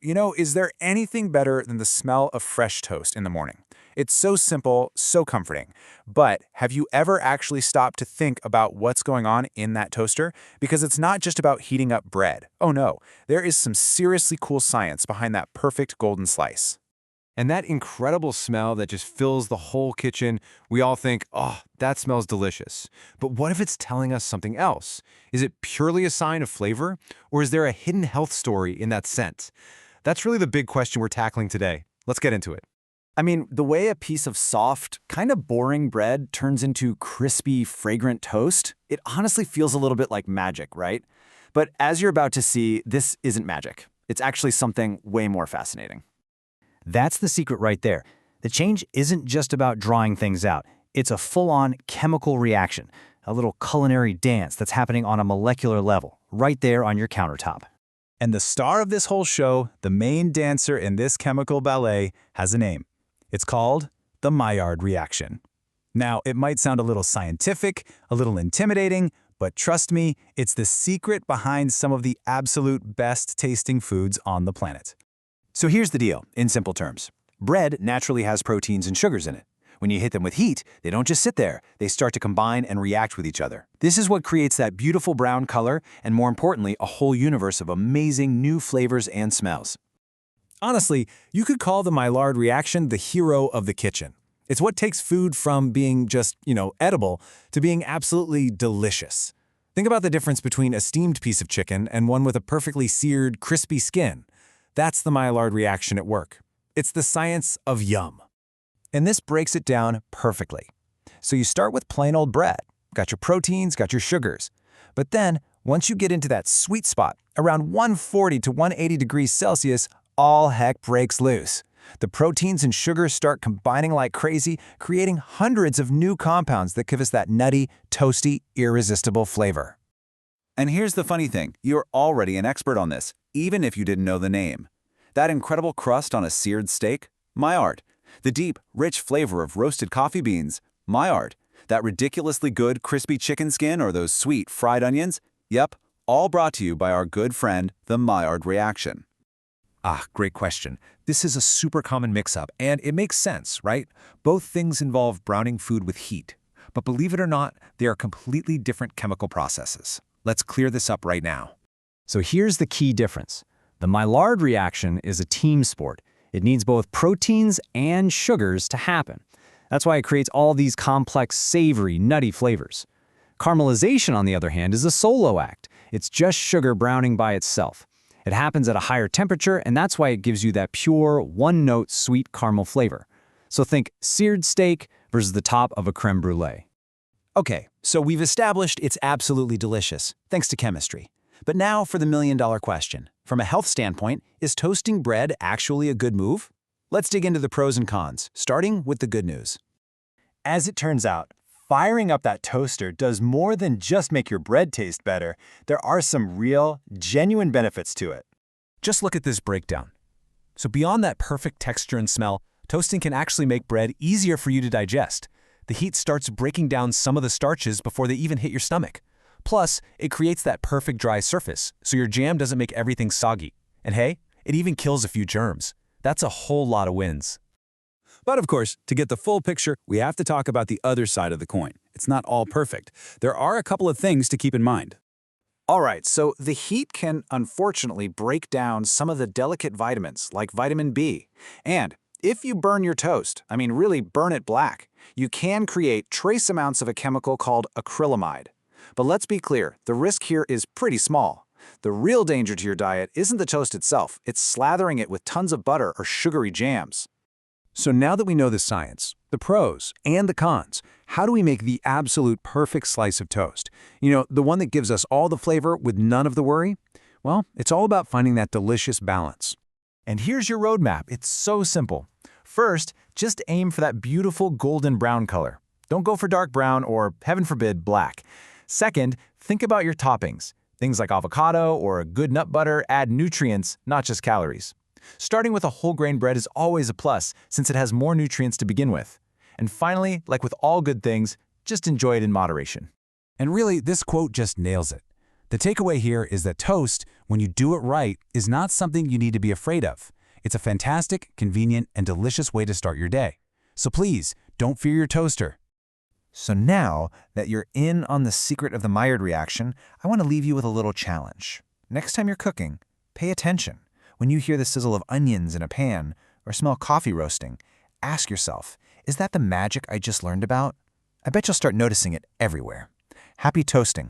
Is there anything better than the smell of fresh toast in the morning? It's so simple, so comforting. But have you ever actually stopped to think about what's going on in that toaster? Because it's not just about heating up bread. Oh no, there is some seriously cool science behind that perfect golden slice. And that incredible smell that just fills the whole kitchen, we all think, oh, that smells delicious. But what if it's telling us something else? Is it purely a sign of flavor? Or is there a hidden health story in that scent? That's really the big question we're tackling today. Let's get into it. I mean, the way a piece of soft, kind of boring bread turns into crispy, fragrant toast, it honestly feels a little bit like magic, right? But as you're about to see, this isn't magic. It's actually something way more fascinating. That's the secret right there. The change isn't just about drawing things out. It's a full-on chemical reaction, a little culinary dance that's happening on a molecular level, right there on your countertop. And the star of this whole show, the main dancer in this chemical ballet, has a name. It's called the Maillard reaction. Now, it might sound a little scientific, a little intimidating, but trust me, it's the secret behind some of the absolute best-tasting foods on the planet. So here's the deal, in simple terms. Bread naturally has proteins and sugars in it. When you hit them with heat, they don't just sit there. They start to combine and react with each other. This is what creates that beautiful brown color and, more importantly, a whole universe of amazing new flavors and smells. Honestly, you could call the Maillard reaction the hero of the kitchen. It's what takes food from being just, edible to being absolutely delicious. Think about the difference between a steamed piece of chicken and one with a perfectly seared, crispy skin. That's the Maillard reaction at work. It's the science of yum. And this breaks it down perfectly. So you start with plain old bread. Got your proteins, got your sugars. But then, once you get into that sweet spot, around 140 to 180 degrees Celsius, all heck breaks loose. The proteins and sugars start combining like crazy, creating hundreds of new compounds that give us that nutty, toasty, irresistible flavor. And here's the funny thing, you're already an expert on this, even if you didn't know the name. That incredible crust on a seared steak? Maillard. The deep, rich flavor of roasted coffee beans? Maillard. That ridiculously good, crispy chicken skin or those sweet fried onions? Yep, all brought to you by our good friend, the Maillard reaction. Great question. This is a super common mix-up, and it makes sense, right? Both things involve browning food with heat. But believe it or not, they are completely different chemical processes. Let's clear this up right now. So here's the key difference. The Maillard reaction is a team sport. It needs both proteins and sugars to happen. That's why it creates all these complex, savory, nutty flavors. Caramelization, on the other hand, is a solo act. It's just sugar browning by itself. It happens at a higher temperature, and that's why it gives you that pure, one-note sweet caramel flavor. So think seared steak versus the top of a creme brulee. Okay, so we've established it's absolutely delicious, thanks to chemistry. But now for the million-dollar question. From a health standpoint, is toasting bread actually a good move? Let's dig into the pros and cons, starting with the good news. As it turns out, firing up that toaster does more than just make your bread taste better. There are some real, genuine benefits to it. Just look at this breakdown. So beyond that perfect texture and smell, toasting can actually make bread easier for you to digest. The heat starts breaking down some of the starches before they even hit your stomach. Plus, it creates that perfect dry surface, so your jam doesn't make everything soggy. And hey, it even kills a few germs. That's a whole lot of wins. But of course, to get the full picture, we have to talk about the other side of the coin. It's not all perfect. There are a couple of things to keep in mind. All right, so the heat can unfortunately break down some of the delicate vitamins, like vitamin B. And if you burn your toast, really burn it black, you can create trace amounts of a chemical called acrylamide. But let's be clear, the risk here is pretty small. The real danger to your diet isn't the toast itself, it's slathering it with tons of butter or sugary jams. So now that we know the science, the pros, and the cons, how do we make the absolute perfect slice of toast? The one that gives us all the flavor with none of the worry? Well, it's all about finding that delicious balance. And here's your roadmap. It's so simple. First, just aim for that beautiful golden brown color. Don't go for dark brown or, heaven forbid, black. Second, think about your toppings. Things like avocado or good nut butter add nutrients, not just calories. Starting with a whole grain bread is always a plus since it has more nutrients to begin with. And finally, like with all good things, just enjoy it in moderation. And really, this quote just nails it. The takeaway here is that toast, when you do it right, is not something you need to be afraid of. It's a fantastic, convenient, and delicious way to start your day. So please, don't fear your toaster. So now that you're in on the secret of the Maillard reaction, I want to leave you with a little challenge. Next time you're cooking, pay attention. When you hear the sizzle of onions in a pan or smell coffee roasting, ask yourself, is that the magic I just learned about? I bet you'll start noticing it everywhere. Happy toasting.